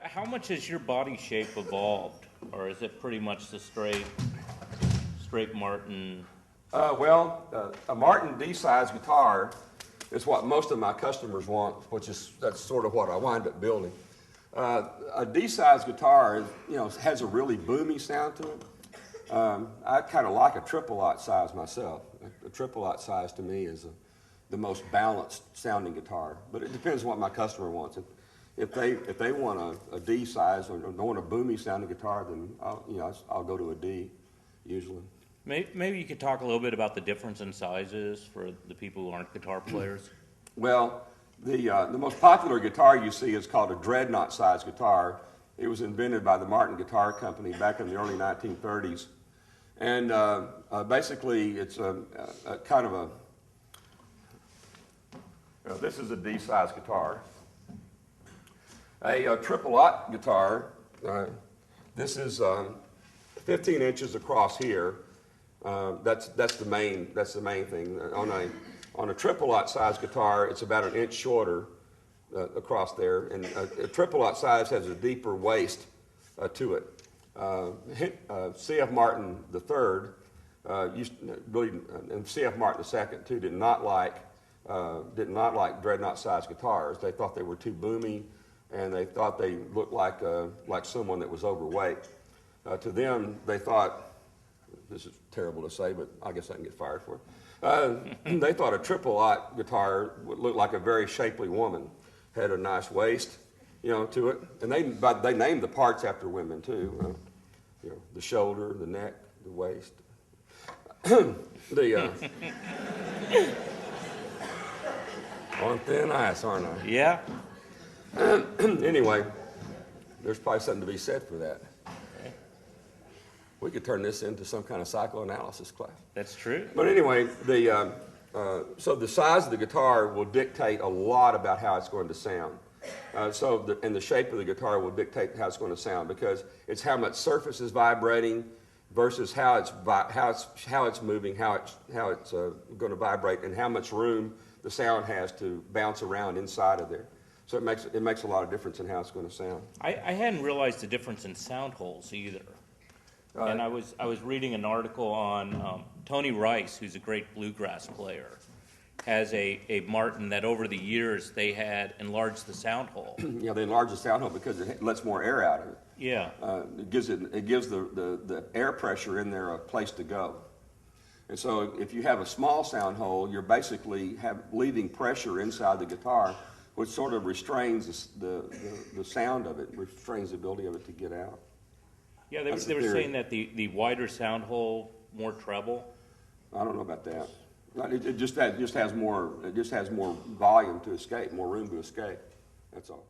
How much has your body shape evolved, or is it pretty much the straight Martin? A Martin D-size guitar is what most of my customers want, that's sort of what I wind up building. A D-size guitar has a really boomy sound to it. I kind of like a triple-aught size myself. A triple-aught size to me is the most balanced sounding guitar, but it depends on what my customer wants. If they want a D size or don't want a boomy sounding guitar, then I'll go to a D usually. Maybe you could talk a little bit about the difference in sizes for the people who aren't guitar players. Well, the most popular guitar you see is called a dreadnought size guitar. It was invented by the Martin Guitar Company back in the early 1930s, and basically it's a kind of a this is a D size guitar. A triple-aught guitar, this is 15 inches across here. That's the main thing. On a triple-aught size guitar, it's about an inch shorter across there, and a triple-aught size has a deeper waist to it. C.F. Martin III and C.F. Martin II too did not like dreadnought size guitars. They thought they were too boomy, and they thought they looked like someone that was overweight. To them, they thought, this is terrible to say, but I guess I can get fired for it. They thought a triple-aught guitar would look like a very shapely woman, had a nice waist, to it, and they named the parts after women too. The shoulder, the neck, the waist. On thin ice, aren't I? Yeah. Anyway, there's probably something to be said for that. Okay. We could turn this into some kind of psychoanalysis class. That's true. But anyway, so the size of the guitar will dictate a lot about how it's going to sound. And the shape of the guitar will dictate how it's going to sound, because it's how much surface is vibrating versus how it's moving, how it's going to vibrate, and how much room the sound has to bounce around inside of there. So it makes a lot of difference in how it's going to sound. I hadn't realized the difference in sound holes either. And I was reading an article on Tony Rice, who's a great bluegrass player, has a Martin that over the years they had enlarged the sound hole. Yeah, they enlarge the sound hole because it lets more air out of it. Yeah. It gives the air pressure in there a place to go. And so if you have a small sound hole, you're basically leaving pressure inside the guitar, which sort of restrains the sound of it, restrains the ability of it to get out. Yeah, they were saying that the wider sound hole, more treble. I don't know about that. It just has more volume to escape, more room to escape. That's all.